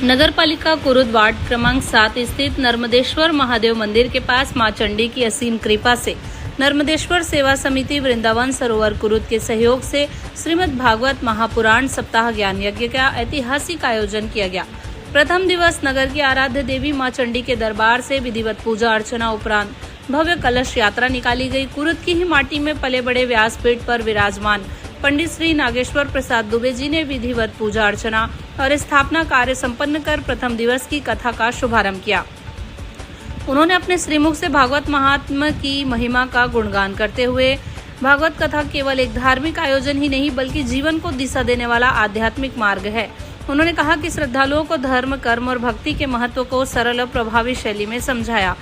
नगरपालिका कुरुद वार्ड क्रमांक 7 स्थित नर्मदेश्वर महादेव मंदिर के पास मां चंडी की असीम कृपा से नर्मदेश्वर सेवा समिति वृंदावन सरोवर कुरुद के सहयोग से श्रीमद् भागवत महापुराण सप्ताह ज्ञान यज्ञ का ऐतिहासिक आयोजन किया गया। प्रथम दिवस नगर की आराध्य देवी मां चंडी के दरबार से विधिवत पूजा अर्चना उपरांत भव्य कलश यात्रा निकाली गई। कुरुद की ही माटी में पले बड़े व्यासपीठ पर विराजमान पंडित श्री नागेश्वर प्रसाद दुबे जी ने विधिवत पूजा अर्चना और स्थापना कार्य संपन्न कर प्रथम दिवस की कथा का शुभारंभ किया। उन्होंने अपने श्रीमुख से भागवत महात्म्य की महिमा का गुणगान करते हुए भागवत कथा केवल एक धार्मिक आयोजन ही नहीं बल्कि जीवन को दिशा देने वाला आध्यात्मिक मार्ग है। उन्होंने कहा कि श्रद्धालुओं को धर्म, कर्म और भक्ति के महत्व को सरल और प्रभावी शैली में समझाया।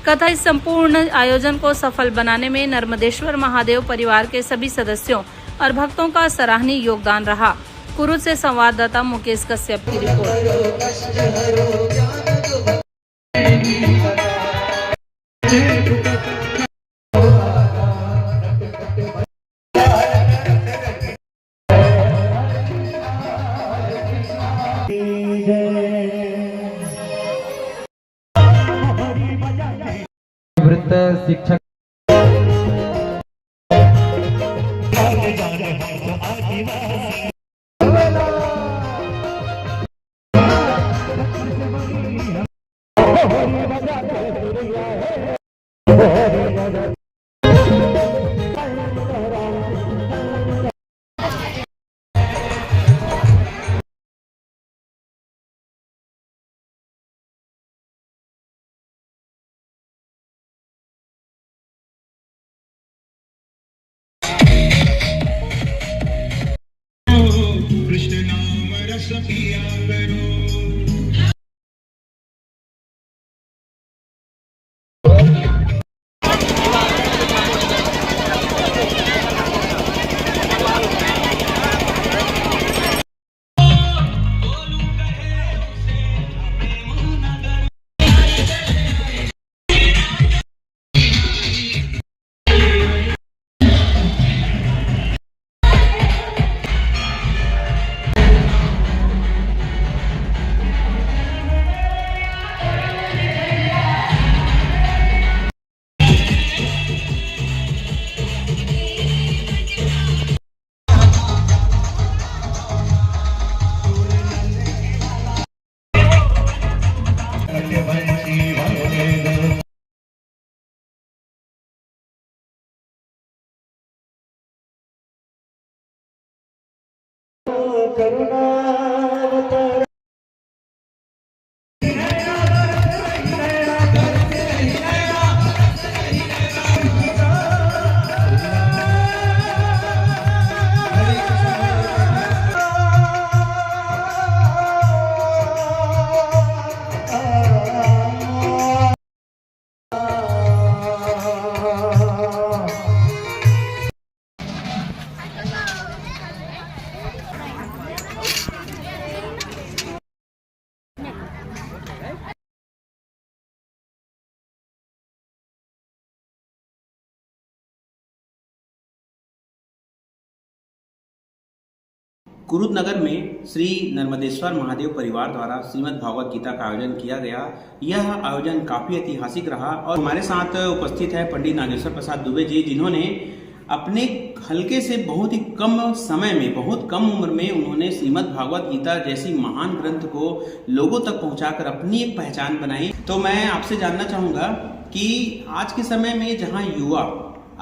कथा इस संपूर्ण आयोजन को सफल बनाने में नर्मदेश्वर महादेव परिवार के सभी सदस्यों और भक्तों का सराहनीय योगदान रहा। कुरुद से संवाददाता मुकेश कश्यप की रिपोर्ट। वृत्त शिक्षक कृष्ण नाम रस पिया करो। कुरुद नगर में श्री नर्मदेश्वर महादेव परिवार द्वारा श्रीमद् भागवत गीता का आयोजन किया गया। यह आयोजन काफी ऐतिहासिक रहा और हमारे साथ उपस्थित है पंडित नागेश्वर प्रसाद दुबे जी, जिन्होंने अपने हल्के से बहुत ही कम समय में, बहुत कम उम्र में उन्होंने श्रीमद् भागवत गीता जैसी महान ग्रंथ को लोगों तक पहुंचाकर अपनी एक पहचान बनाई। तो मैं आपसे जानना चाहूँगा कि आज के समय में जहाँ युवा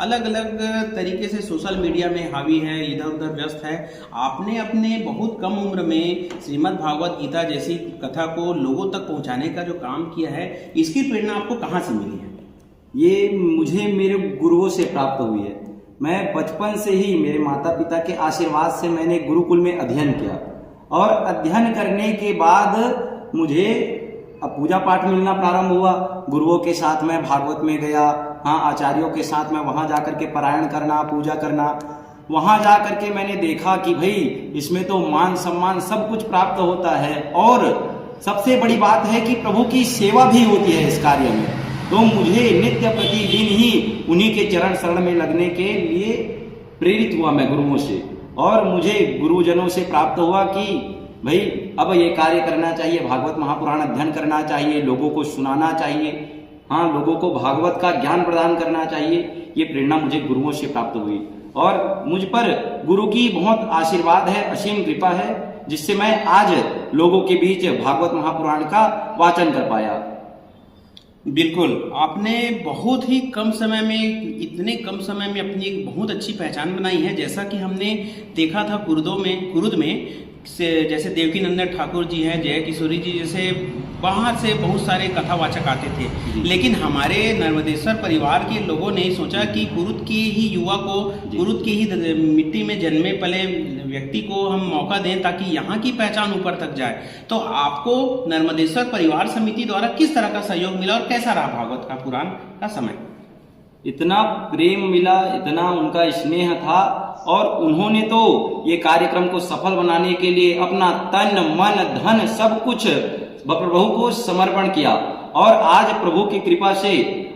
अलग अलग तरीके से सोशल मीडिया में हावी है, इधर उधर व्यस्त है, आपने अपने बहुत कम उम्र में श्रीमद् भागवत गीता जैसी कथा को लोगों तक पहुंचाने का जो काम किया है, इसकी प्रेरणा आपको कहाँ से मिली है? ये मुझे मेरे गुरुओं से प्राप्त हुई है। मैं बचपन से ही मेरे माता पिता के आशीर्वाद से मैंने गुरुकुल में अध्ययन किया और अध्ययन करने के बाद मुझे पूजा पाठ मिलना प्रारंभ हुआ। गुरुओं के साथ मैं भागवत में गया, हाँ, आचार्यों के साथ मैं वहाँ जाकर के पारायण करना, पूजा करना। वहाँ जा करके मैंने देखा कि भाई इसमें तो मान सम्मान सब कुछ प्राप्त होता है और सबसे बड़ी बात है कि प्रभु की सेवा भी होती है इस कार्य में। तो मुझे नित्य प्रतिदिन ही उन्हीं के चरण शरण में लगने के लिए प्रेरित हुआ मैं गुरुओं से, और मुझे गुरुजनों से प्राप्त हुआ कि भाई अब ये कार्य करना चाहिए, भागवत महापुराण अध्ययन करना चाहिए, लोगों को सुनाना चाहिए, हाँ लोगों को भागवत का ज्ञान प्रदान करना चाहिए। ये प्रेरणा मुझे गुरुओं से प्राप्त हुई और मुझ पर गुरु की बहुत आशीर्वाद है, असीम कृपा है, जिससे मैं आज लोगों के बीच भागवत महापुराण का वाचन कर पाया। बिल्कुल, आपने बहुत ही कम समय में, इतने कम समय में अपनी एक बहुत अच्छी पहचान बनाई है। जैसा कि हमने देखा था कुरुद में जैसे देवकी नंदन ठाकुर जी हैं, जय किशोरी जी जैसे बाहर से बहुत सारे कथावाचक आते थे, लेकिन हमारे नर्मदेश्वर परिवार के लोगों ने सोचा कि कुरुद के ही युवा को, कुरुद की ही मिट्टी में जन्मे पले व्यक्ति को हम मौका दें ताकि यहाँ की पहचान ऊपर तक जाए। तो आपको नर्मदेश्वर परिवार समिति द्वारा किस तरह का सहयोग मिला और कैसा रहा भागवत का पुराण का समय? इतना प्रेम मिला, इतना उनका स्नेह था और उन्होंने तो ये कार्यक्रम को सफल बनाने के लिए अपना तन मन धन सब कुछ प्रभु को समर्पण किया और आज प्रभु की कृपा से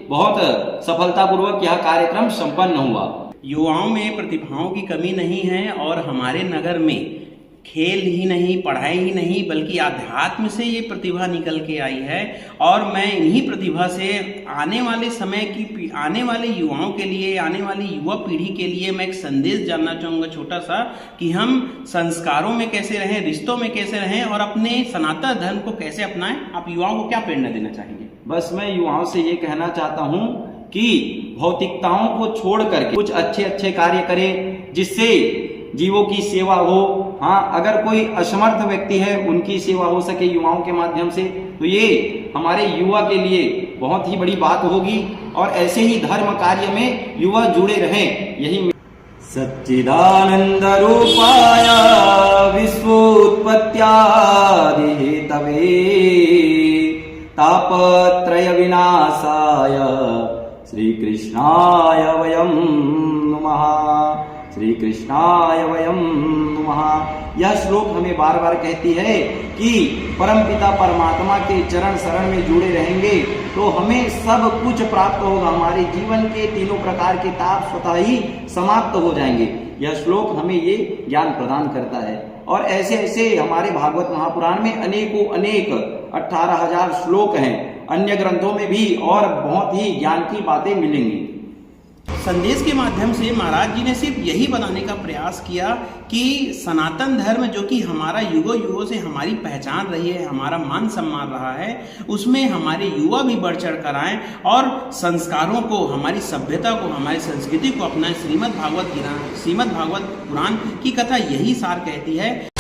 बहुत सफलतापूर्वक यह कार्यक्रम संपन्न हुआ। युवाओं में प्रतिभाओं की कमी नहीं है और हमारे नगर में खेल ही नहीं, पढ़ाई ही नहीं, बल्कि आध्यात्म से ये प्रतिभा निकल के आई है। और मैं इन्हीं प्रतिभा से आने वाले समय की, आने वाले युवाओं के लिए, आने वाली युवा पीढ़ी के लिए मैं एक संदेश जानना चाहूँगा छोटा सा, कि हम संस्कारों में कैसे रहें, रिश्तों में कैसे रहें और अपने सनातन धर्म को कैसे अपनाएं। आप युवाओं को क्या प्रेरणा देना चाहेंगे? बस मैं युवाओं से ये कहना चाहता हूँ कि भौतिकताओं को छोड़ करके कुछ अच्छे अच्छे कार्य करें, जिससे जीवों की सेवा हो। हाँ, अगर कोई असमर्थ व्यक्ति है उनकी सेवा हो सके युवाओं के माध्यम से, तो ये हमारे युवा के लिए बहुत ही बड़ी बात होगी और ऐसे ही धर्म कार्य में युवा जुड़े रहें। यही सच्चिदानंद रूपाय विश्वोत्पत्त्यादि हेतवे तापत्रय विनाशाय श्री कृष्णाय वयं नमः, श्री कृष्णाय वयं नमः। यह श्लोक हमें बार बार कहती है कि परमपिता परमात्मा के चरण शरण में जुड़े रहेंगे तो हमें सब कुछ प्राप्त होगा, हमारे जीवन के तीनों प्रकार के ताप स्वतः ही समाप्त हो जाएंगे। यह श्लोक हमें ये ज्ञान प्रदान करता है और ऐसे ऐसे हमारे भागवत महापुराण में अनेकों अनेक 18,000 श्लोक हैं, अन्य ग्रंथों में भी और बहुत ही ज्ञान की बातें मिलेंगी। संदेश के माध्यम से महाराज जी ने सिर्फ यही बताने का प्रयास किया कि सनातन धर्म जो कि हमारा युगों युगों से हमारी पहचान रही है, हमारा मान सम्मान रहा है, उसमें हमारे युवा भी बढ़ चढ़ कर आएं और संस्कारों को, हमारी सभ्यता को, हमारी संस्कृति को अपनाएं। श्रीमद् भागवत पुराण की कथा यही सार कहती है।